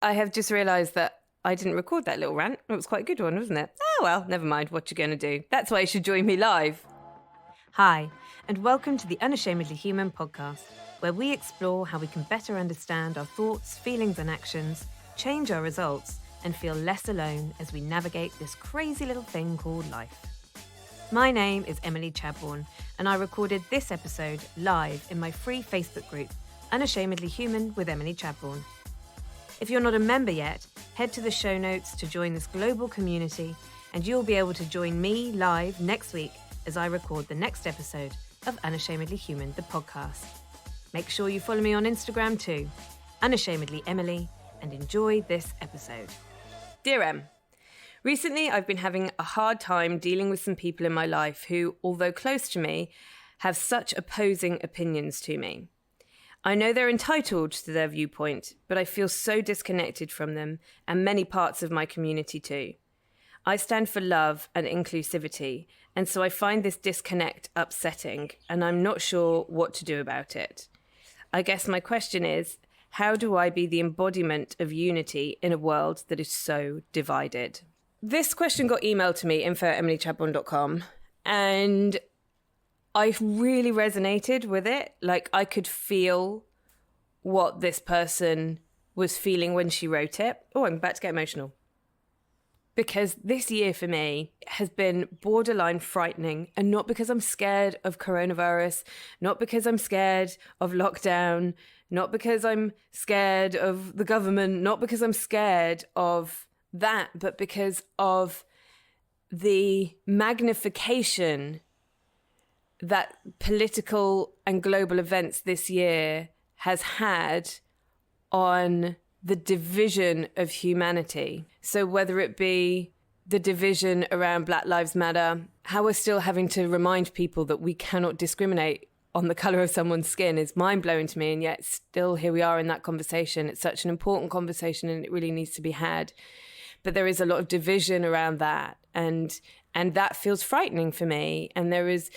I have just realised that I didn't record that little rant. It was quite a good one, wasn't it? Oh, well, never mind what you're going to do. That's why you should join me live. Hi, and welcome to the Unashamedly Human podcast, where we explore how we can better understand our thoughts, feelings, and actions, change our results, and feel less alone as we navigate this crazy little thing called life. My name is Emily Chadbourne, and I recorded this episode live in my free Facebook group, Unashamedly Human with Emily Chadbourne. If you're not a member yet, head to the show notes to join this global community, and you'll be able to join me live next week as I record the next episode of Unashamedly Human, the podcast. Make sure you follow me on Instagram too, Unashamedly Emily, and enjoy this episode. Dear Em, recently I've been having a hard time dealing with some people in my life who, although close to me, have such opposing opinions to me. I know they're entitled to their viewpoint, but I feel so disconnected from them and many parts of my community too. I stand for love and inclusivity, and so I find this disconnect upsetting, and I'm not sure what to do about it. I guess my question is, how do I be the embodiment of unity in a world that is so divided? This question got emailed to me, info@emilychadbourne.com, and I really resonated with it. Like, I could feel what this person was feeling when she wrote it. Oh, I'm about to get emotional. Because this year for me has been borderline frightening, and not because I'm scared of coronavirus, not because I'm scared of lockdown, not because I'm scared of the government, not because I'm scared of that, but because of the magnification that political and global events this year has had on the division of humanity. So whether it be the division around Black Lives Matter, how we're still having to remind people that we cannot discriminate on the colour of someone's skin is mind-blowing to me, and yet still here we are in that conversation. It's such an important conversation and it really needs to be had. But there is a lot of division around that, and that feels frightening for me. And there has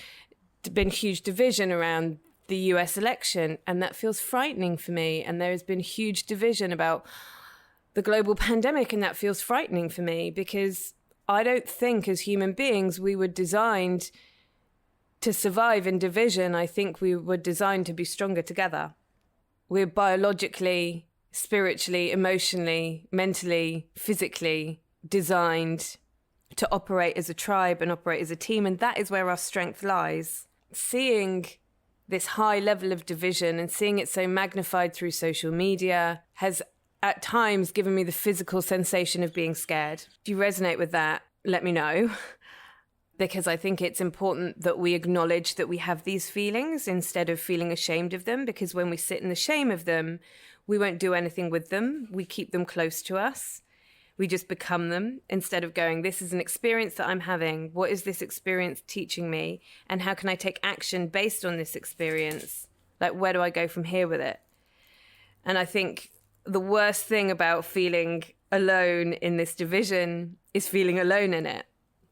been huge division around the US election, and that feels frightening for me. And there has been huge division about the global pandemic, and that feels frightening for me, because I don't think as human beings we were designed to survive in division. I think we were designed to be stronger together. We're biologically, spiritually, emotionally, mentally, physically designed to operate as a tribe and operate as a team, and that is where our strength lies. Seeing this high level of division and seeing it so magnified through social media has at times given me the physical sensation of being scared. If you resonate with that, let me know, because I think it's important that we acknowledge that we have these feelings instead of feeling ashamed of them, because when we sit in the shame of them, we won't do anything with them. We keep them close to us. We just become them instead of going, this is an experience that I'm having. What is this experience teaching me? And how can I take action based on this experience? Like, where do I go from here with it? And I think the worst thing about feeling alone in this division is feeling alone in it.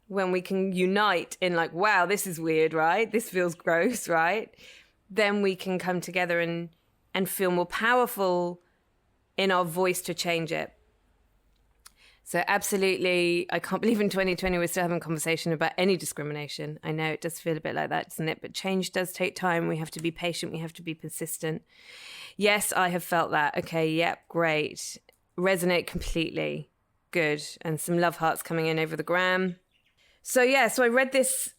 When we can unite in like, wow, this is weird, right? This feels gross, right? Then we can come together and feel more powerful in our voice to change it. So absolutely, I can't believe in 2020 we're still having a conversation about any discrimination. I know it does feel a bit like that, doesn't it? But change does take time. We have to be patient. We have to be persistent. Yes, I have felt that. Okay, yep, great. Resonate completely. Good. And some love hearts coming in over the gram. So I read this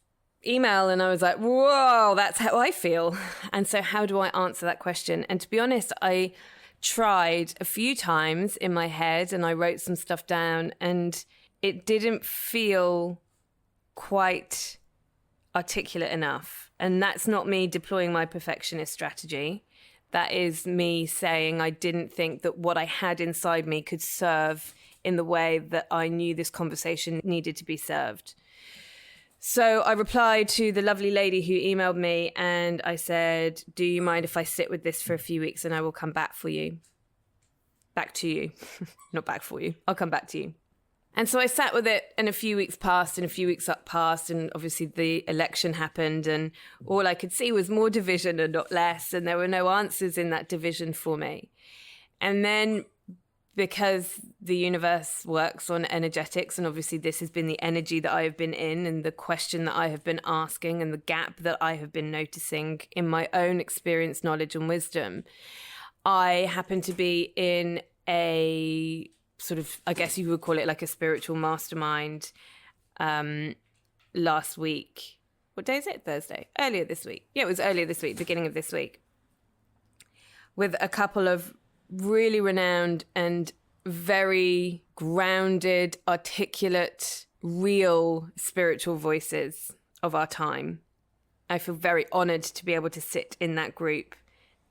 email and I was like, whoa, that's how I feel. And so how do I answer that question? And to be honest, I tried a few times in my head and I wrote some stuff down, and it didn't feel quite articulate enough. And that's not me deploying my perfectionist strategy. That is me saying I didn't think that what I had inside me could serve in the way that I knew this conversation needed to be served. So I replied to the lovely lady who emailed me and I said, do you mind if I sit with this for a few weeks and I will come back for you? Back to you. Not back for you. I'll come back to you. And so I sat with it, and a few weeks passed and a few weeks passed, and obviously the election happened, and all I could see was more division and not less, and there were no answers in that division for me. And then because the universe works on energetics, and obviously this has been the energy that I have been in and the question that I have been asking and the gap that I have been noticing in my own experience, knowledge and wisdom, I happen to be in a sort of, I guess you would call it like a spiritual mastermind last week. What day is it? Thursday. Earlier this week. Yeah, it was earlier this week, beginning of this week, with a couple of really renowned and very grounded, articulate, real spiritual voices of our time. I feel very honored to be able to sit in that group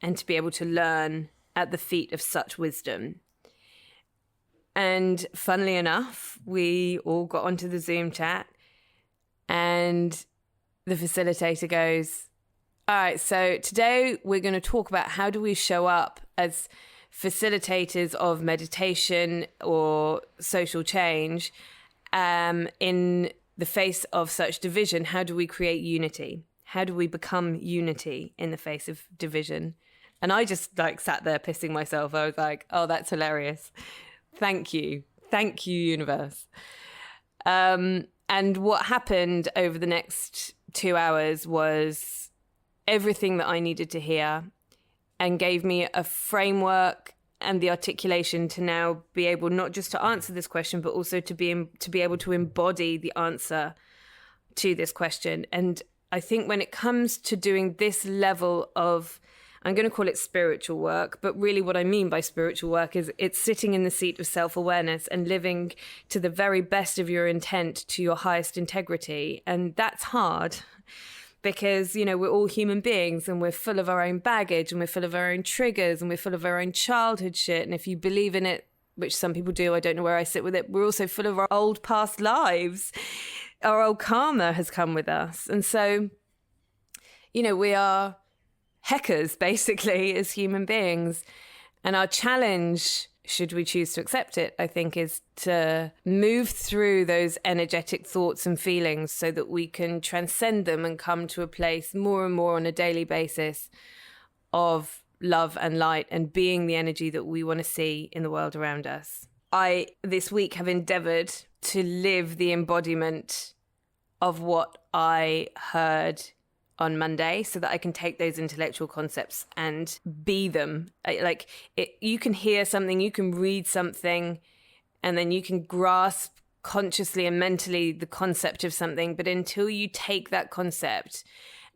and to be able to learn at the feet of such wisdom. And funnily enough, we all got onto the Zoom chat and the facilitator goes, all right, so today we're going to talk about how do we show up as facilitators of meditation or social change in the face of such division. How do we create unity? How do we become unity in the face of division? And I just sat there pissing myself. I was like, oh, that's hilarious. Thank you. Thank you, universe. And what happened over the next 2 hours was everything that I needed to hear, and gave me a framework and the articulation to now be able not just to answer this question, but also to be able to embody the answer to this question. And I think when it comes to doing this level of, I'm going to call it spiritual work, but really what I mean by spiritual work is it's sitting in the seat of self-awareness and living to the very best of your intent, to your highest integrity. And that's hard. Because, we're all human beings and we're full of our own baggage and we're full of our own triggers and we're full of our own childhood shit. And if you believe in it, which some people do, I don't know where I sit with it, we're also full of our old past lives. Our old karma has come with us. And so, we are heckers, basically, as human beings. And our challenge, should we choose to accept it, I think, is to move through those energetic thoughts and feelings so that we can transcend them and come to a place more and more on a daily basis of love and light and being the energy that we want to see in the world around us. I, this week, have endeavored to live the embodiment of what I heard on Monday so that I can take those intellectual concepts and be them. You can hear something, you can read something, and then you can grasp consciously and mentally the concept of something. But until you take that concept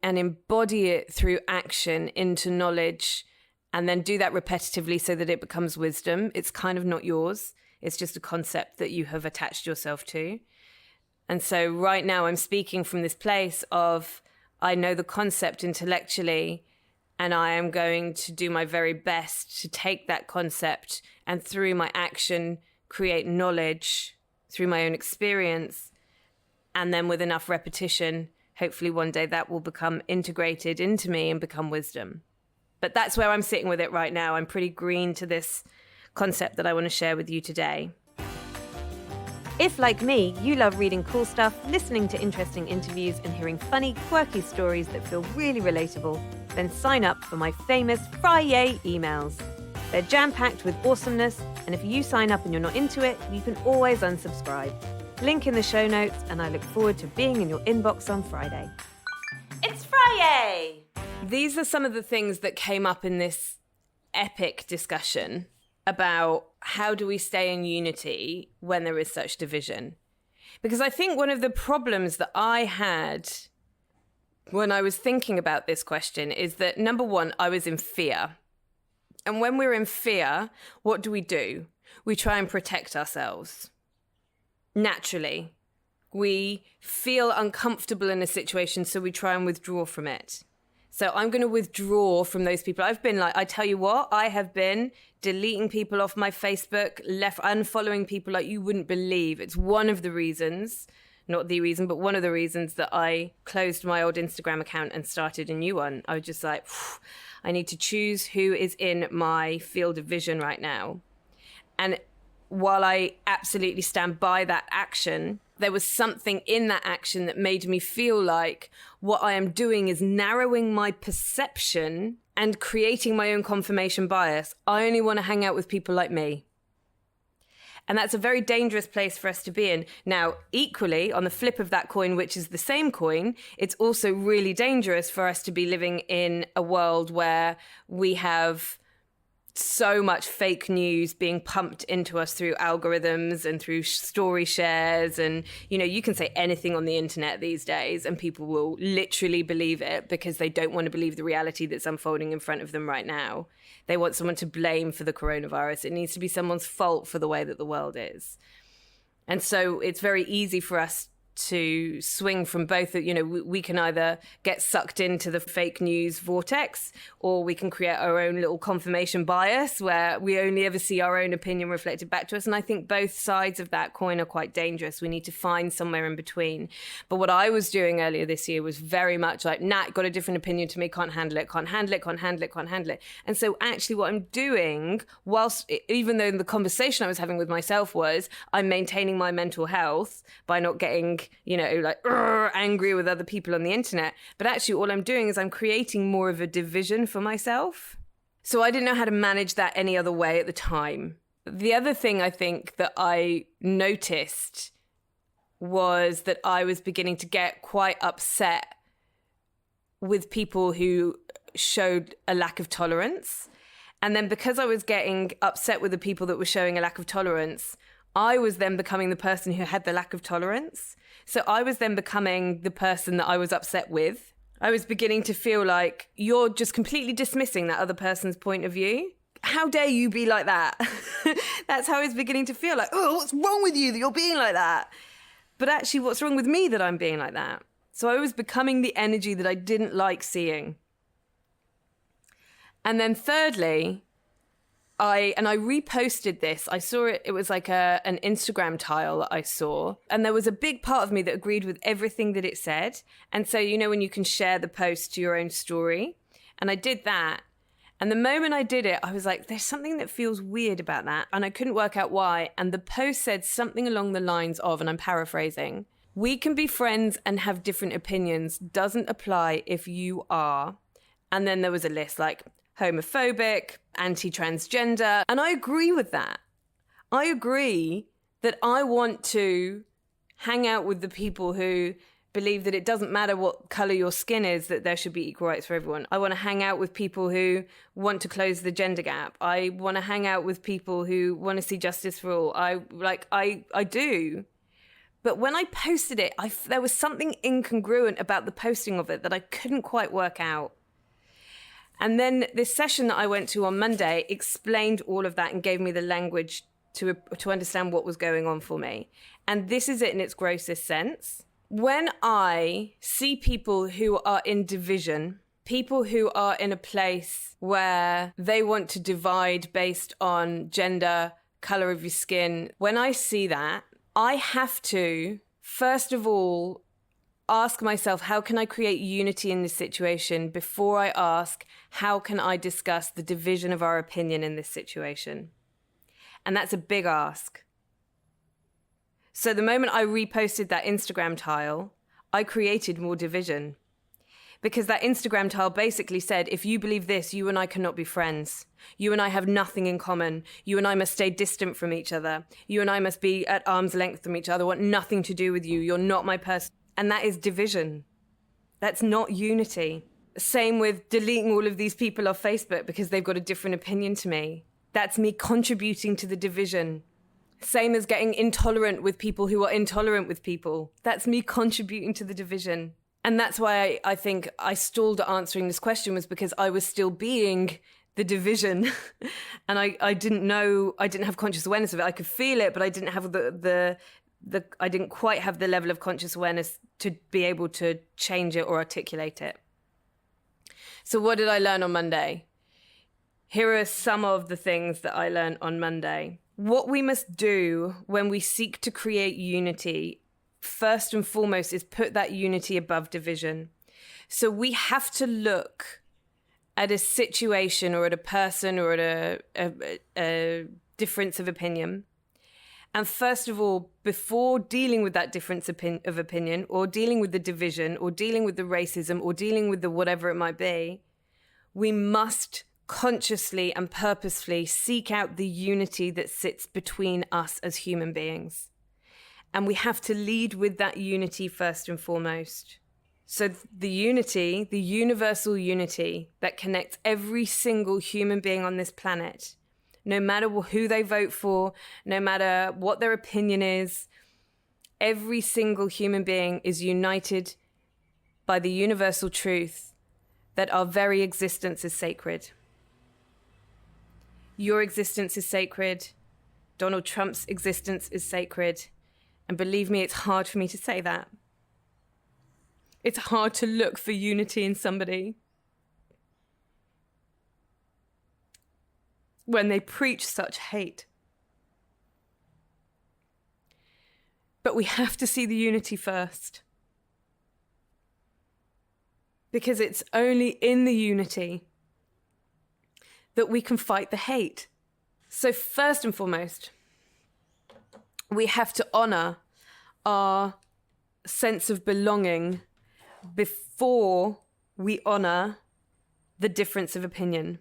and embody it through action into knowledge and then do that repetitively so that it becomes wisdom, it's kind of not yours. It's just a concept that you have attached yourself to. And so right now I'm speaking from this place of, I know the concept intellectually, and I am going to do my very best to take that concept and through my action create knowledge through my own experience. And then with enough repetition, hopefully one day that will become integrated into me and become wisdom. But that's where I'm sitting with it right now. I'm pretty green to this concept that I want to share with you today. If, like me, you love reading cool stuff, listening to interesting interviews, and hearing funny, quirky stories that feel really relatable, then sign up for my famous Friday emails. They're jam-packed with awesomeness, and if you sign up and you're not into it, you can always unsubscribe. Link in the show notes, and I look forward to being in your inbox on Friday. It's Friday! These are some of the things that came up in this epic discussion about how do we stay in unity when there is such division. Because I think one of the problems that I had when I was thinking about this question is that, number one, I was in fear. And when we're in fear, what do? We try and protect ourselves. Naturally. We feel uncomfortable in a situation, so we try and withdraw from it. So I'm going to withdraw from those people. I've been I tell you what, I have been deleting people off my Facebook, unfollowing people like you wouldn't believe. It's one of the reasons, not the reason, but one of the reasons that I closed my old Instagram account and started a new one. I was just like, I need to choose who is in my field of vision right now. And while I absolutely stand by that action, there was something in that action that made me feel like what I am doing is narrowing my perception and creating my own confirmation bias. I only want to hang out with people like me. And that's a very dangerous place for us to be in. Now, equally, on the flip of that coin, which is the same coin, it's also really dangerous for us to be living in a world where we have so much fake news being pumped into us through algorithms and through story shares. And, you can say anything on the internet these days and people will literally believe it because they don't want to believe the reality that's unfolding in front of them right now. They want someone to blame for the coronavirus. It needs to be someone's fault for the way that the world is. And so it's very easy for us to swing from both. We can either get sucked into the fake news vortex, or we can create our own little confirmation bias where we only ever see our own opinion reflected back to us. And I think both sides of that coin are quite dangerous. We need to find somewhere in between. But what I was doing earlier this year was very much like, Nat, got a different opinion to me, can't handle it. And so actually what I'm doing, even though the conversation I was having with myself was, I'm maintaining my mental health by not getting angry with other people on the internet. But actually all I'm doing is I'm creating more of a division for myself. So I didn't know how to manage that any other way at the time. The other thing I think that I noticed was that I was beginning to get quite upset with people who showed a lack of tolerance. And then because I was getting upset with the people that were showing a lack of tolerance, I was then becoming the person who had the lack of tolerance. So I was then becoming the person that I was upset with. I was beginning to feel like, you're just completely dismissing that other person's point of view. How dare you be like that? That's how I was beginning to feel like, oh, what's wrong with you that you're being like that? But actually, what's wrong with me that I'm being like that? So I was becoming the energy that I didn't like seeing. And then thirdly, I reposted this. I saw it was like an Instagram tile that I saw. And there was a big part of me that agreed with everything that it said. And so, when you can share the post to your own story. And I did that. And the moment I did it, I was like, there's something that feels weird about that. And I couldn't work out why. And the post said something along the lines of, and I'm paraphrasing, we can be friends and have different opinions. Doesn't apply if you are. And then there was a list like homophobic, anti-transgender. And I agree with that. I agree that I want to hang out with the people who believe that it doesn't matter what color your skin is, that there should be equal rights for everyone. I want to hang out with people who want to close the gender gap. I want to hang out with people who want to see justice for all. I do. But when I posted it, there was something incongruent about the posting of it that I couldn't quite work out. And then this session that I went to on Monday explained all of that and gave me the language to understand what was going on for me. And this is it in its grossest sense. When I see people who are in division, people who are in a place where they want to divide based on gender, color of your skin, when I see that, I have to, first of all, ask myself, how can I create unity in this situation before I ask, how can I discuss the division of our opinion in this situation? And that's a big ask. So the moment I reposted that Instagram tile, I created more division. Because that Instagram tile basically said, if you believe this, you and I cannot be friends. You and I have nothing in common. You and I must stay distant from each other. You and I must be at arm's length from each other. I want nothing to do with you. You're not my person. And that is division. That's not unity. Same with deleting all of these people off Facebook because they've got a different opinion to me. That's me contributing to the division. Same as getting intolerant with people who are intolerant with people. That's me contributing to the division. And that's why I think I stalled at answering this question, was because I was still being the division. And I didn't know, I didn't have conscious awareness of it. I could feel it, but I didn't have I didn't quite have the level of conscious awareness to be able to change it or articulate it. So what did I learn on Monday? Here are some of the things that I learned on Monday. What we must do when we seek to create unity, first and foremost, is put that unity above division. So we have to look at a situation or at a person or at a difference of opinion. And first of all, before dealing with that difference of opinion or dealing with the division or dealing with the racism or dealing with the whatever it might be, we must consciously and purposefully seek out the unity that sits between us as human beings. And we have to lead with that unity first and foremost. So the unity, the universal unity that connects every single human being on this planet, no matter who they vote for, no matter what their opinion is, every single human being is united by the universal truth that our very existence is sacred. Your existence is sacred. Donald Trump's existence is sacred. And believe me, it's hard for me to say that. It's hard to look for unity in somebody when they preach such hate. But we have to see the unity first. Because it's only in the unity that we can fight the hate. So first and foremost, we have to honor our sense of belonging before we honor the difference of opinion.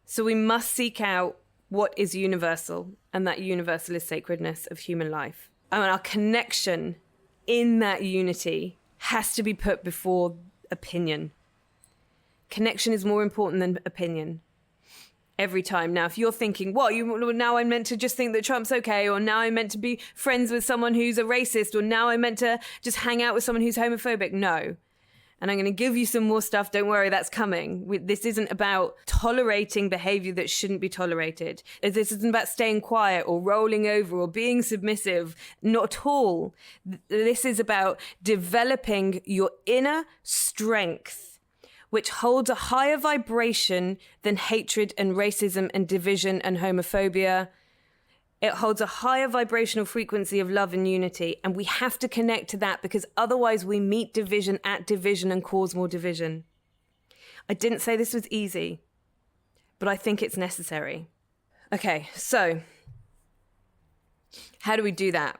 So we must seek out what is universal, and that universal is sacredness of human life. And our connection in that unity has to be put before opinion. Connection is more important than opinion. Every time. Now, if you're thinking, now I'm meant to just think that Trump's okay, or now I'm meant to be friends with someone who's a racist, or now I'm meant to just hang out with someone who's homophobic. No. And I'm going to give you some more stuff. Don't worry, that's coming. This isn't about tolerating behavior that shouldn't be tolerated. This isn't about staying quiet or rolling over or being submissive. Not at all. This is about developing your inner strength, which holds a higher vibration than hatred and racism and division and homophobia. It holds a higher vibrational frequency of love and unity. And we have to connect to that, because otherwise we meet division at division and cause more division. I didn't say this was easy, but I think it's necessary. Okay, so how do we do that?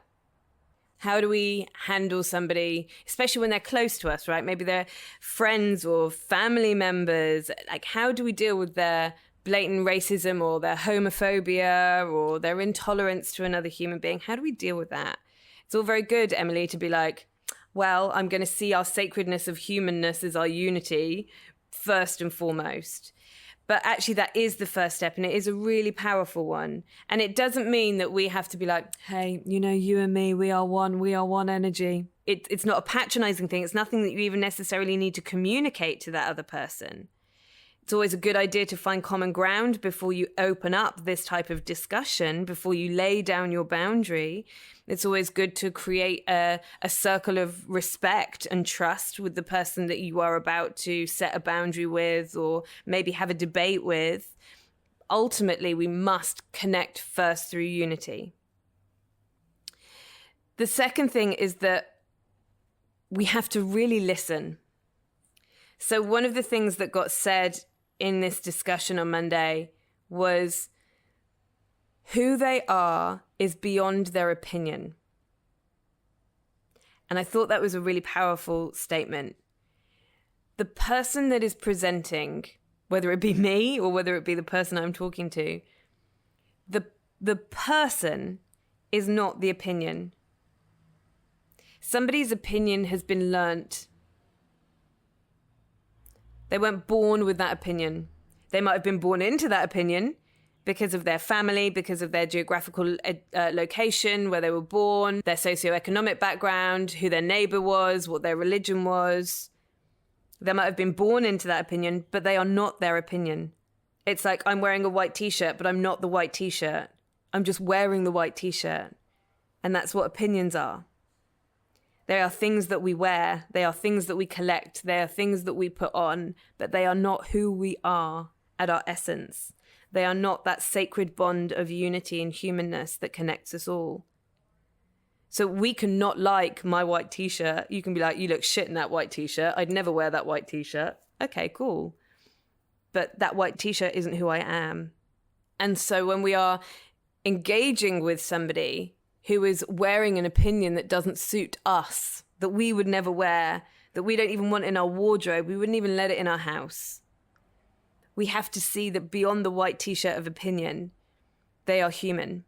How do we handle somebody, especially when they're close to us, right? Maybe they're friends or family members. Like, how do we deal with their blatant racism or their homophobia or their intolerance to another human being? How do we deal with that? It's all very good, Emily, to be like, well, I'm going to see our sacredness of humanness as our unity first and foremost. But actually, that is the first step, and it is a really powerful one. And it doesn't mean that we have to be like, hey, you and me, we are one energy. It's not a patronizing thing. It's nothing that you even necessarily need to communicate to that other person. It's always a good idea to find common ground before you open up this type of discussion, before you lay down your boundary. It's always good to create a circle of respect and trust with the person that you are about to set a boundary with, or maybe have a debate with. Ultimately, we must connect first through unity. The second thing is that we have to really listen. So one of the things that got said in this discussion on Monday was who they are is beyond their opinion. And I thought that was a really powerful statement. The person that is presenting, whether it be me or whether it be the person I'm talking to, the person is not the opinion. Somebody's opinion has been learnt. They weren't born with that opinion. They might have been born into that opinion because of their family, because of their geographical location, where they were born, their socioeconomic background, who their neighbor was, what their religion was. They might have been born into that opinion, but they are not their opinion. It's like, I'm wearing a white t-shirt, but I'm not the white t-shirt. I'm just wearing the white t-shirt. And that's what opinions are. They are things that we wear. They are things that we collect. They are things that we put on, but they are not who we are at our essence. They are not that sacred bond of unity and humanness that connects us all. So we can not like my white t-shirt. You can be like, you look shit in that white t-shirt. I'd never wear that white t-shirt. Okay, cool. But that white t-shirt isn't who I am. And so when we are engaging with somebody who is wearing an opinion that doesn't suit us, that we would never wear, that we don't even want in our wardrobe, we wouldn't even let it in our house, we have to see that beyond the white t-shirt of opinion, they are human.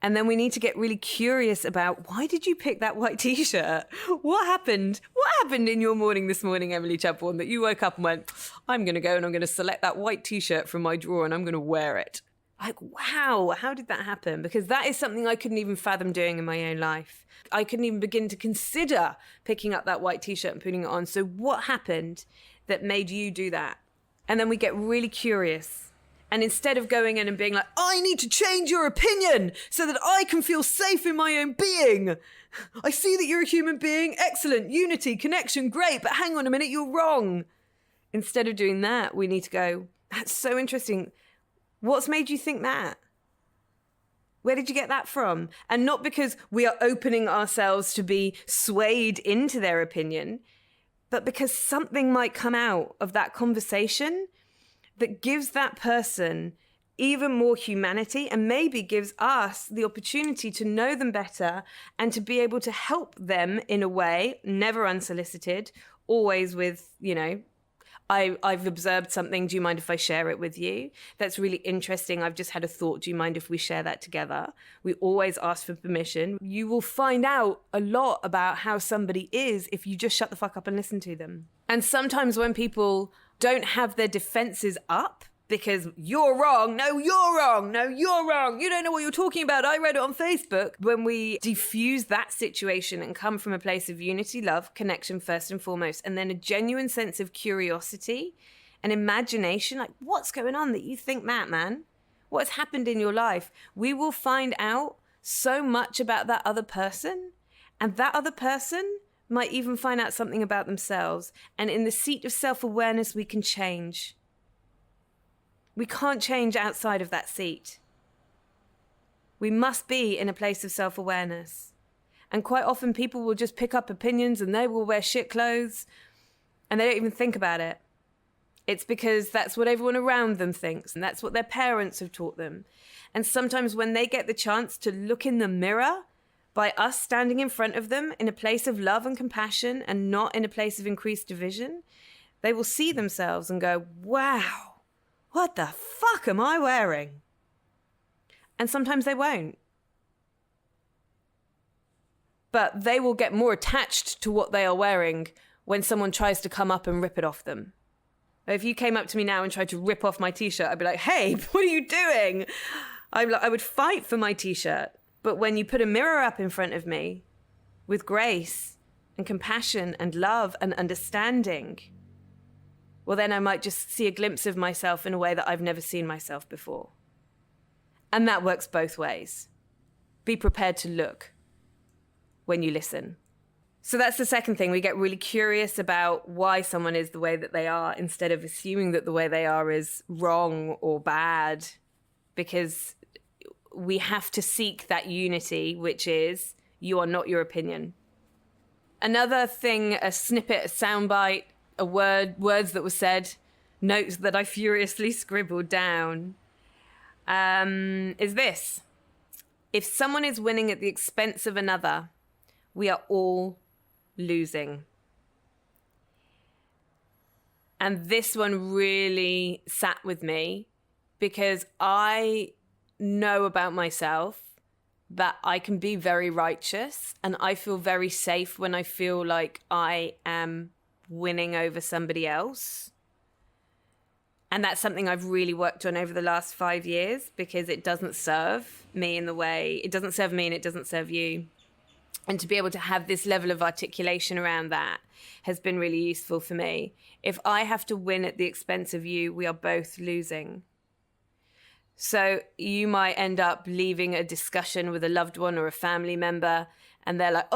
And then we need to get really curious about, why did you pick that white t-shirt? What happened? What happened in your morning this morning, Emily Chapbourne, that you woke up and went, I'm going to go and I'm going to select that white t-shirt from my drawer and I'm going to wear it. Like, wow, how did that happen? Because that is something I couldn't even fathom doing in my own life. I couldn't even begin to consider picking up that white t-shirt and putting it on. So what happened that made you do that? And then we get really curious. And instead of going in and being like, I need to change your opinion so that I can feel safe in my own being. I see that you're a human being. Excellent. Unity, connection, great. But hang on a minute, you're wrong. Instead of doing that, we need to go, that's so interesting. What's made you think that? Where did you get that from? And not because we are opening ourselves to be swayed into their opinion, but because something might come out of that conversation that gives that person even more humanity and maybe gives us the opportunity to know them better and to be able to help them in a way, never unsolicited, always with, I've observed something. Do you mind if I share it with you? That's really interesting. I've just had a thought. Do you mind if we share that together? We always ask for permission. You will find out a lot about how somebody is if you just shut the fuck up and listen to them. And sometimes when people don't have their defenses up because you're wrong, no, you're wrong, no, you're wrong, you don't know what you're talking about, I read it on Facebook. When we diffuse that situation and come from a place of unity, love, connection first and foremost, and then a genuine sense of curiosity and imagination, like what's going on that you think that, man? What's happened in your life? We will find out so much about that other person, and that other person might even find out something about themselves. And in the seat of self-awareness, we can change. We can't change outside of that seat. We must be in a place of self-awareness. And quite often people will just pick up opinions and they will wear shit clothes and they don't even think about it. It's because that's what everyone around them thinks and that's what their parents have taught them. And sometimes when they get the chance to look in the mirror by us standing in front of them in a place of love and compassion and not in a place of increased division, they will see themselves and go, wow, what the fuck am I wearing? And sometimes they won't. But they will get more attached to what they are wearing when someone tries to come up and rip it off them. If you came up to me now and tried to rip off my t-shirt, I'd be like, hey, what are you doing? I would fight for my t-shirt. But when you put a mirror up in front of me with grace and compassion and love and understanding, well, then I might just see a glimpse of myself in a way that I've never seen myself before. And that works both ways. Be prepared to look when you listen. So that's the second thing. We get really curious about why someone is the way that they are instead of assuming that the way they are is wrong or bad, because we have to seek that unity, which is you are not your opinion. Another thing, a snippet, a soundbite, words that were said, notes that I furiously scribbled down, is this. If someone is winning at the expense of another, we are all losing. And this one really sat with me because I know about myself that I can be very righteous and I feel very safe when I feel like I am winning over somebody else. And that's something I've really worked on over the last 5 years because it doesn't serve me in the way, it doesn't serve me and it doesn't serve you. And to be able to have this level of articulation around that has been really useful for me. If I have to win at the expense of you, we are both losing. So you might end up leaving a discussion with a loved one or a family member and they're like,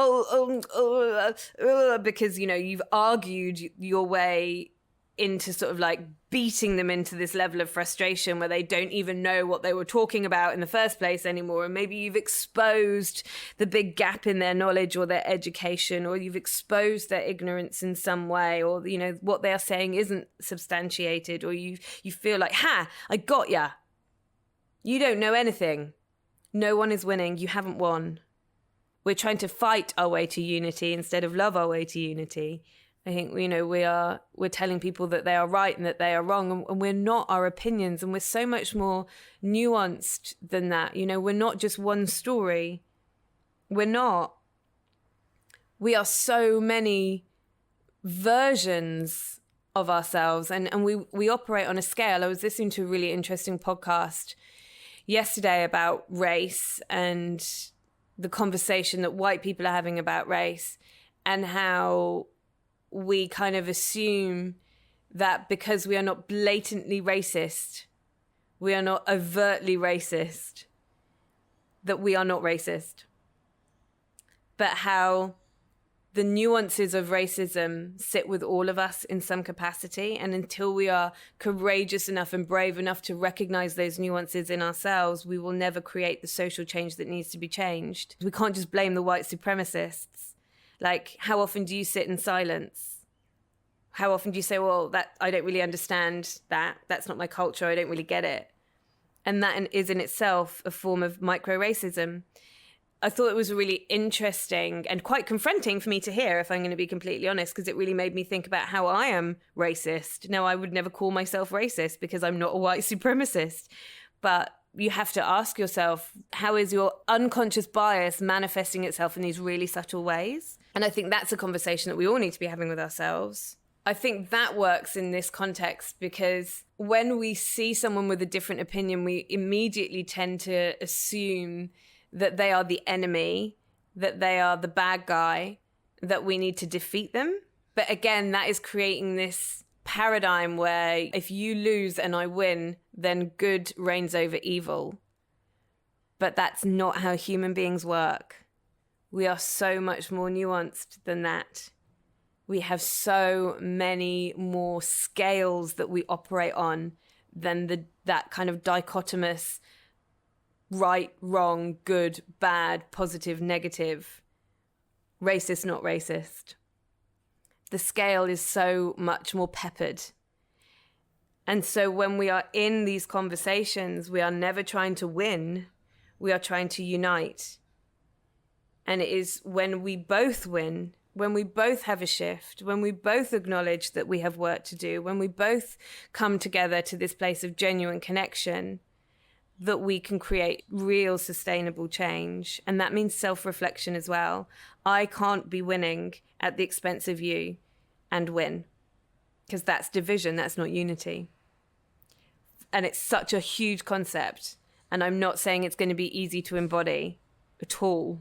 because, you know, you've argued your way into sort of like beating them into this level of frustration where they don't even know what they were talking about in the first place anymore. And maybe you've exposed the big gap in their knowledge or their education, or you've exposed their ignorance in some way, or, you know, what they are saying isn't substantiated, or you feel like, I got ya. You don't know anything. No one is winning. You haven't won. We're trying to fight our way to unity instead of love our way to unity. I think, we're telling people that they are right and that they are wrong, and we're not our opinions, and we're so much more nuanced than that. We're not just one story. We're not. We are so many versions of ourselves, and we operate on a scale. I was listening to a really interesting podcast yesterday about race and the conversation that white people are having about race, and how we kind of assume that because we are not blatantly racist, we are not overtly racist, that we are not racist. But how the nuances of racism sit with all of us in some capacity. And until we are courageous enough and brave enough to recognize those nuances in ourselves, we will never create the social change that needs to be changed. We can't just blame the white supremacists. Like, how often do you sit in silence? How often do you say, well, that I don't really understand that. That's not my culture. I don't really get it. And that is in itself a form of micro-racism. I thought it was really interesting and quite confronting for me to hear, if I'm going to be completely honest, because it really made me think about how I am racist. Now, I would never call myself racist because I'm not a white supremacist. But you have to ask yourself, how is your unconscious bias manifesting itself in these really subtle ways? And I think that's a conversation that we all need to be having with ourselves. I think that works in this context because when we see someone with a different opinion, we immediately tend to assume that they are the enemy, that they are the bad guy, that we need to defeat them. But again, that is creating this paradigm where if you lose and I win, then good reigns over evil. But that's not how human beings work. We are so much more nuanced than that. We have so many more scales that we operate on than that kind of dichotomous right, wrong, good, bad, positive, negative, racist, not racist. The scale is so much more peppered. And so when we are in these conversations, we are never trying to win. We are trying to unite. And it is when we both win, when we both have a shift, when we both acknowledge that we have work to do, when we both come together to this place of genuine connection, that we can create real sustainable change. And that means self-reflection as well. I can't be winning at the expense of you and win, because that's division, that's not unity. And it's such a huge concept. And I'm not saying it's going to be easy to embody at all,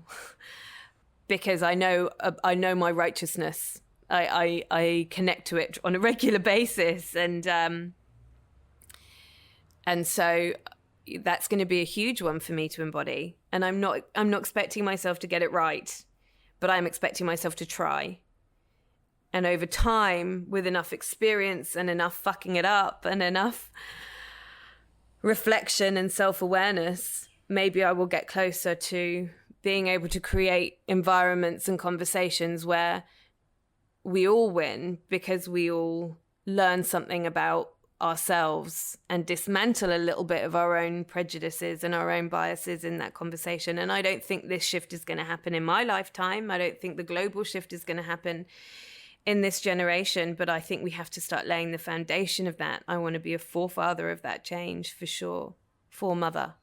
because I know my righteousness. I connect to it on a regular basis. And so that's going to be a huge one for me to embody. And I'm not expecting myself to get it right, but I'm expecting myself to try. And over time, with enough experience and enough fucking it up and enough reflection and self-awareness, maybe I will get closer to being able to create environments and conversations where we all win, because we all learn something about ourselves and dismantle a little bit of our own prejudices and our own biases in that conversation. And I don't think this shift is going to happen in my lifetime. I don't think the global shift is going to happen in this generation, but I think we have to start laying the foundation of that. I want to be a forefather of that change for sure, foremother.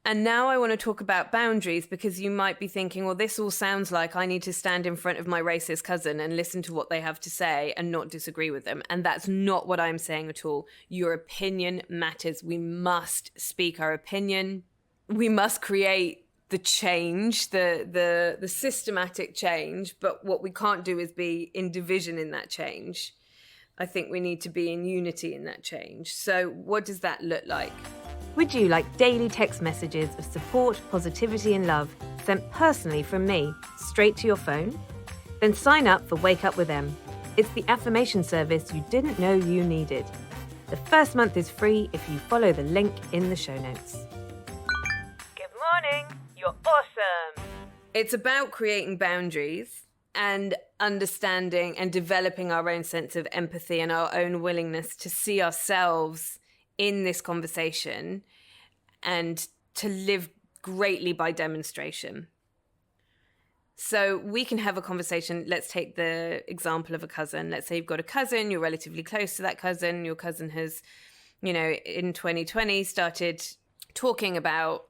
And now I want to talk about boundaries, because you might be thinking, well, this all sounds like I need to stand in front of my racist cousin and listen to what they have to say and not disagree with them. And that's not what I'm saying at all. Your opinion matters. We must speak our opinion. We must create the change, the systematic change. But what we can't do is be in division in that change. I think we need to be in unity in that change. So what does that look like? Would you like daily text messages of support, positivity and love sent personally from me straight to your phone? Then sign up for Wake Up With Em. It's the affirmation service you didn't know you needed. The first month is free if you follow the link in the show notes. Good morning. You're awesome. It's about creating boundaries and understanding and developing our own sense of empathy and our own willingness to see ourselves in this conversation and to live greatly by demonstration. So we can have a conversation. Let's take the example of a cousin. Let's say you've got a cousin, you're relatively close to that cousin. Your cousin has, in 2020 started talking about,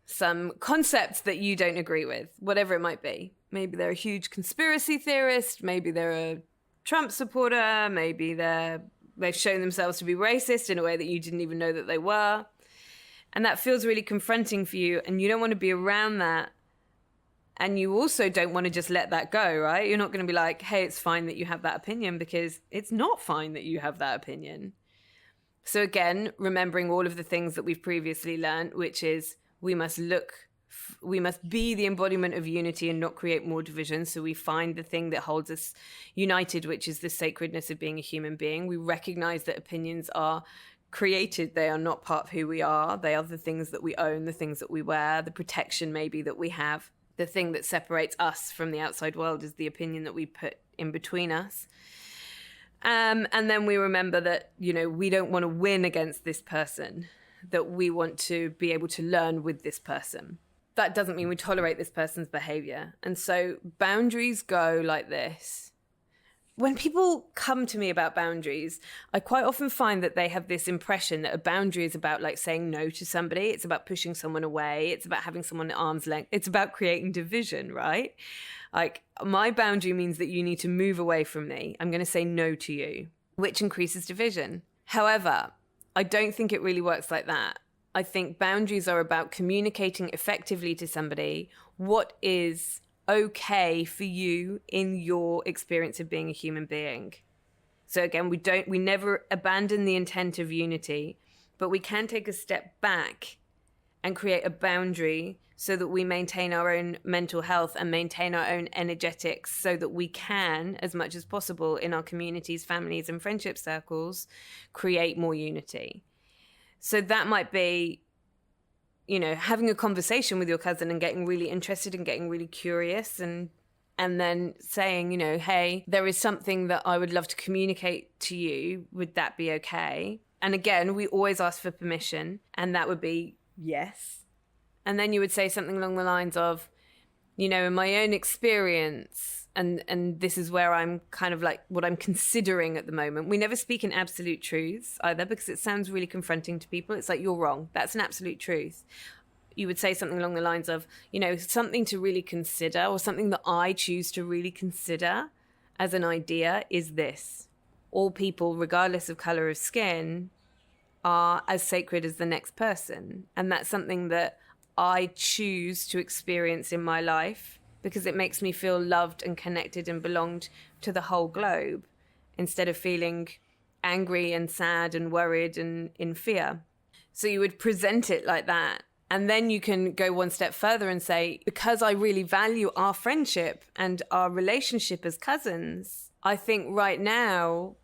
some concepts that you don't agree with, whatever it might be. Maybe they're a huge conspiracy theorist. Maybe they're a Trump supporter. Maybe they've shown themselves to be racist in a way that you didn't even know that they were. And that feels really confronting for you. And you don't want to be around that. And you also don't want to just let that go, right? You're not going to be like, hey, it's fine that you have that opinion, because it's not fine that you have that opinion. So again, remembering all of the things that we've previously learned, which is we must be the embodiment of unity and not create more division. So we find the thing that holds us united, which is the sacredness of being a human being. We recognize that opinions are created. They are not part of who we are. They are the things that we own, the things that we wear, the protection maybe that we have. The thing that separates us from the outside world is the opinion that we put in between us. And then we remember that, we don't want to win against this person, that we want to be able to learn with this person. That doesn't mean we tolerate this person's behavior. And so boundaries go like this. When people come to me about boundaries, I quite often find that they have this impression that a boundary is about like saying no to somebody. It's about pushing someone away. It's about having someone at arm's length. It's about creating division, right? Like, my boundary means that you need to move away from me. I'm going to say no to you, which increases division. However, I don't think it really works like that. I think boundaries are about communicating effectively to somebody what is okay for you in your experience of being a human being. So again, we never abandon the intent of unity, but we can take a step back and create a boundary so that we maintain our own mental health and maintain our own energetics, so that we can, as much as possible in our communities, families, and friendship circles, create more unity. So that might be, having a conversation with your cousin and getting really interested and getting really curious, and then saying, hey, there is something that I would love to communicate to you. Would that be okay? And again, we always ask for permission, and that would be yes. And then you would say something along the lines of, in my own experience, and this is where I'm kind of like what I'm considering at the moment. We never speak in absolute truths either, because it sounds really confronting to people. It's like, you're wrong. That's an absolute truth. You would say something along the lines of, something to really consider, or something that I choose to really consider as an idea is this. All people, regardless of color of skin, are as sacred as the next person. And that's something that I choose to experience in my life, because it makes me feel loved and connected and belonged to the whole globe, instead of feeling angry and sad and worried and in fear. So you would present it like that. And then you can go one step further and say, because I really value our friendship and our relationship as cousins, I think right now,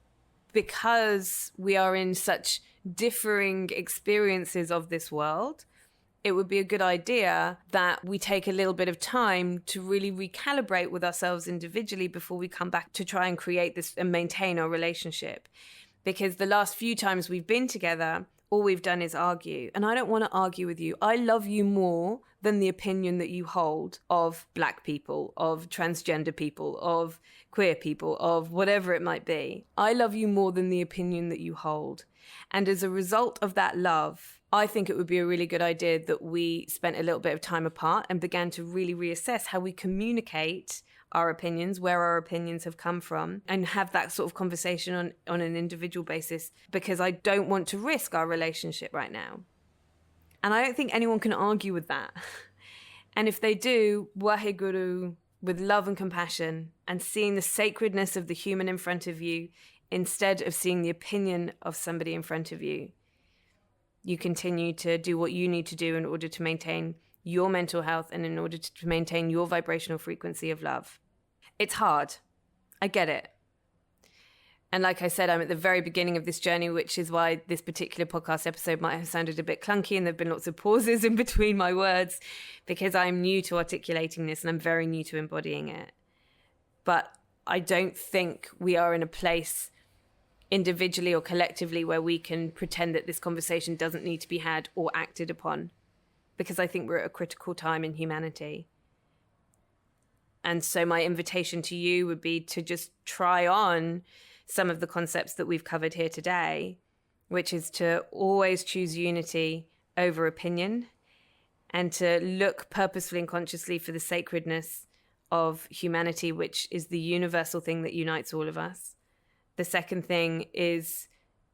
because we are in such differing experiences of this world, it would be a good idea that we take a little bit of time to really recalibrate with ourselves individually before we come back to try and create this and maintain our relationship. Because the last few times we've been together, all we've done is argue. And I don't want to argue with you. I love you more than the opinion that you hold of Black people, of transgender people, of queer people, of whatever it might be. I love you more than the opinion that you hold. And as a result of that love, I think it would be a really good idea that we spent a little bit of time apart and began to really reassess how we communicate our opinions, where our opinions have come from, and have that sort of conversation on an individual basis, because I don't want to risk our relationship right now. And I don't think anyone can argue with that. And if they do, waheguru, with love and compassion, and seeing the sacredness of the human in front of you instead of seeing the opinion of somebody in front of you, you continue to do what you need to do in order to maintain your mental health and in order to maintain your vibrational frequency of love. It's hard. I get it. And like I said, I'm at the very beginning of this journey, which is why this particular podcast episode might have sounded a bit clunky and there've been lots of pauses in between my words, because I'm new to articulating this and I'm very new to embodying it. But I don't think we are in a place individually or collectively where we can pretend that this conversation doesn't need to be had or acted upon, because I think we're at a critical time in humanity. And so my invitation to you would be to just try on some of the concepts that we've covered here today, which is to always choose unity over opinion, and to look purposefully and consciously for the sacredness of humanity, which is the universal thing that unites all of us. The second thing is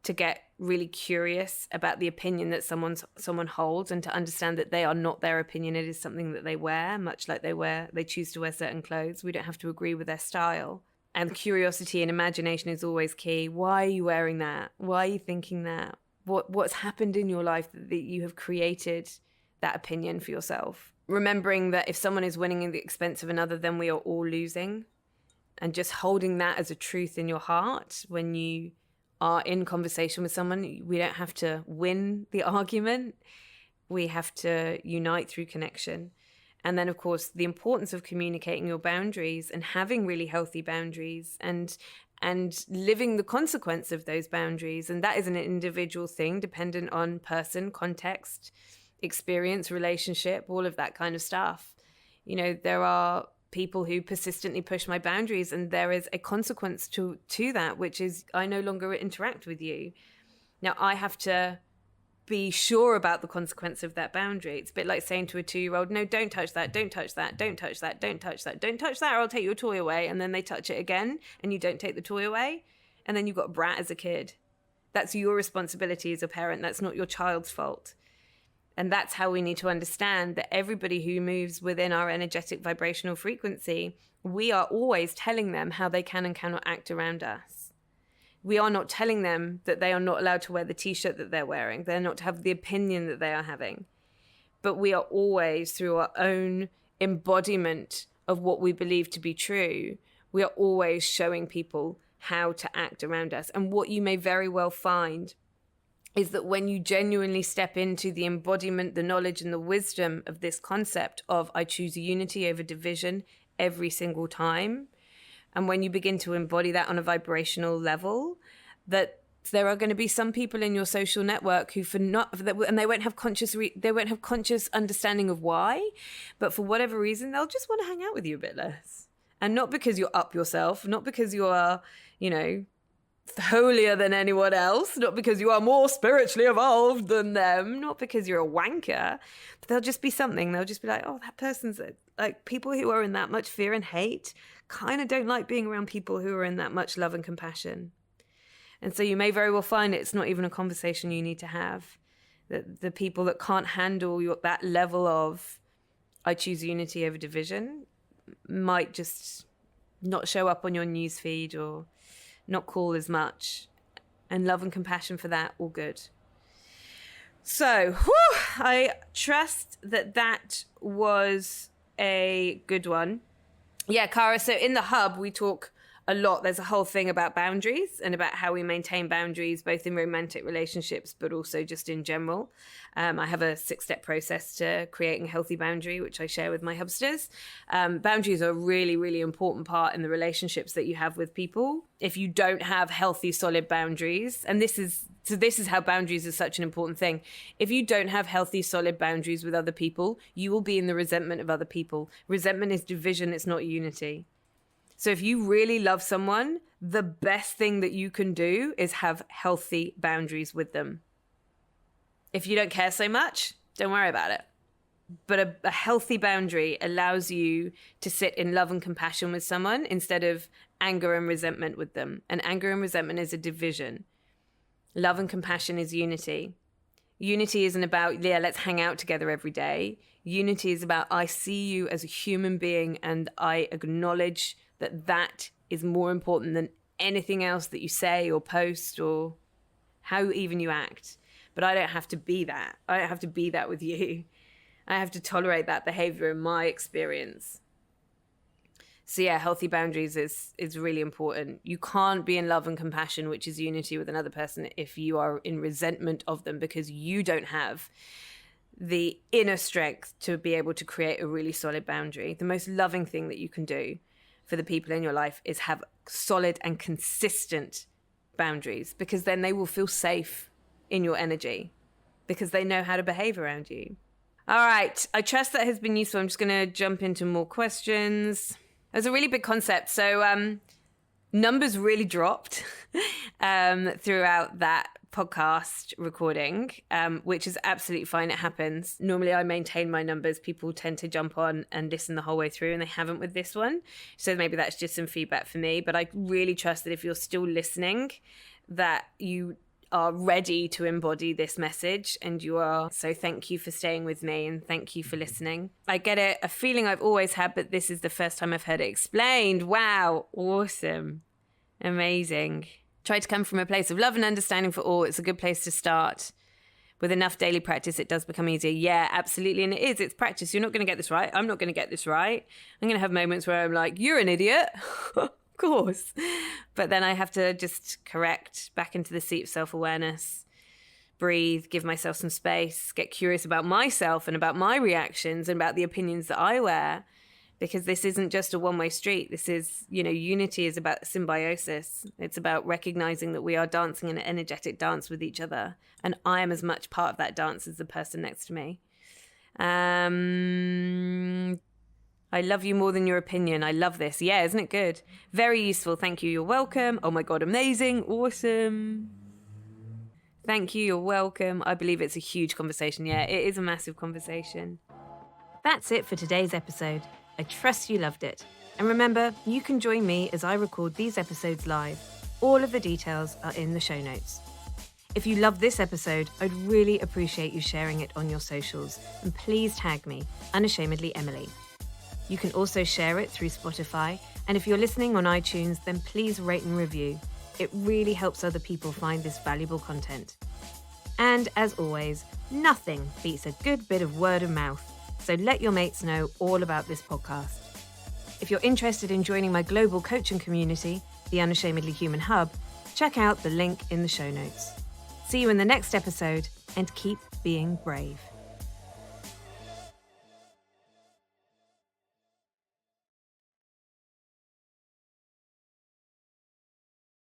to get really curious about the opinion that someone holds, and to understand that they are not their opinion. It is something that they wear, much like they choose to wear certain clothes. We don't have to agree with their style. And curiosity and imagination is always key. Why are you wearing that? Why are you thinking that? What's happened in your life that you have created that opinion for yourself? Remembering that if someone is winning at the expense of another, then we are all losing. And just holding that as a truth in your heart when you are in conversation with someone. We don't have to win the argument. We have to unite through connection. And then, of course, the importance of communicating your boundaries and having really healthy boundaries and living the consequence of those boundaries. And that is an individual thing, dependent on person, context, experience, relationship, all of that kind of stuff. You know, there are people who persistently push my boundaries, and there is a consequence to that, which is I no longer interact with you. Now, I have to be sure about the consequence of that boundary. It's a bit like saying to a 2-year-old, no, don't touch that, don't touch that, don't touch that, don't touch that, don't touch that, or I'll take your toy away. And then they touch it again, and you don't take the toy away. And then you've got a brat as a kid. That's your responsibility as a parent. That's not your child's fault. And that's how we need to understand that everybody who moves within our energetic vibrational frequency, we are always telling them how they can and cannot act around us. We are not telling them that they are not allowed to wear the t-shirt that they're wearing. They're not to have the opinion that they are having. But we are always, through our own embodiment of what we believe to be true, we are always showing people how to act around us. And what you may very well find is that when you genuinely step into the embodiment, the knowledge, and the wisdom of this concept of I choose unity over division every single time, and when you begin to embody that on a vibrational level, that there are going to be some people in your social network who and they won't have conscious understanding of why, but for whatever reason, they'll just want to hang out with you a bit less. And not because you're up yourself, not because you are, holier than anyone else, not because you are more spiritually evolved than them, not because you're a wanker, but they'll just be something. They'll just be like, oh, that person's like, people who are in that much fear and hate kind of don't like being around people who are in that much love and compassion. And so you may very well find it's not even a conversation you need to have. That the people that can't handle that level of I choose unity over division might just not show up on your news feed or not call as much. And love and compassion for that, all good. So, I trust that was a good one. Yeah, Cara, so in the hub, we talk a lot. There's a whole thing about boundaries and about how we maintain boundaries, both in romantic relationships, but also just in general. I have a 6-step process to creating a healthy boundary, which I share with my hubsters. Boundaries are a really, really important part in the relationships that you have with people. If you don't have healthy, solid boundaries, and this is how boundaries is such an important thing. If you don't have healthy, solid boundaries with other people, you will be in the resentment of other people. Resentment is division, it's not unity. So if you really love someone, the best thing that you can do is have healthy boundaries with them. If you don't care so much, don't worry about it. But a healthy boundary allows you to sit in love and compassion with someone instead of anger and resentment with them. And anger and resentment is a division. Love and compassion is unity. Unity isn't about, let's hang out together every day. Unity is about, I see you as a human being and I acknowledge that is more important than anything else that you say or post or how even you act. But I don't have to be that. I don't have to be that with you. I have to tolerate that behavior in my experience. So yeah, healthy boundaries is really important. You can't be in love and compassion, which is unity with another person, if you are in resentment of them because you don't have the inner strength to be able to create a really solid boundary. The most loving thing that you can do for the people in your life is have solid and consistent boundaries, because then they will feel safe in your energy because they know how to behave around you. All right. I trust that has been useful. I'm just going to jump into more questions. It was a really big concept. So numbers really dropped throughout that podcast recording, which is absolutely fine. It happens. Normally I maintain my numbers. People tend to jump on and listen the whole way through, and they haven't with this one. So maybe that's just some feedback for me. But I really trust that if you're still listening, that you are ready to embody this message, and you are. So thank you for staying with me, and thank you for listening. I get it, a feeling I've always had, but this is the first time I've heard it explained. Wow, awesome, amazing. Try to come from a place of love and understanding for all. It's a good place to start. With enough daily practice, it does become easier. Yeah, absolutely. And it is. It's practice. You're not going to get this right. I'm not going to get this right. I'm going to have moments where I'm like, you're an idiot. Of course. But then I have to just correct back into the seat of self-awareness, breathe, give myself some space, get curious about myself and about my reactions and about the opinions that I wear. Because this isn't just a one-way street. This is, unity is about symbiosis. It's about recognizing that we are dancing an energetic dance with each other. And I am as much part of that dance as the person next to me. I love you more than your opinion. I love this. Yeah, isn't it good? Very useful. Thank you. You're welcome. Oh my God, amazing. Awesome. Thank you. You're welcome. I believe it's a huge conversation. Yeah, it is a massive conversation. That's it for today's episode. I trust you loved it. And remember, you can join me as I record these episodes live. All of the details are in the show notes. If you love this episode, I'd really appreciate you sharing it on your socials. And please tag me, Unashamedly Emily. You can also share it through Spotify. And if you're listening on iTunes, then please rate and review. It really helps other people find this valuable content. And as always, nothing beats a good bit of word of mouth. So let your mates know all about this podcast. If you're interested in joining my global coaching community, the Unashamedly Human Hub, check out the link in the show notes. See you in the next episode, and keep being brave.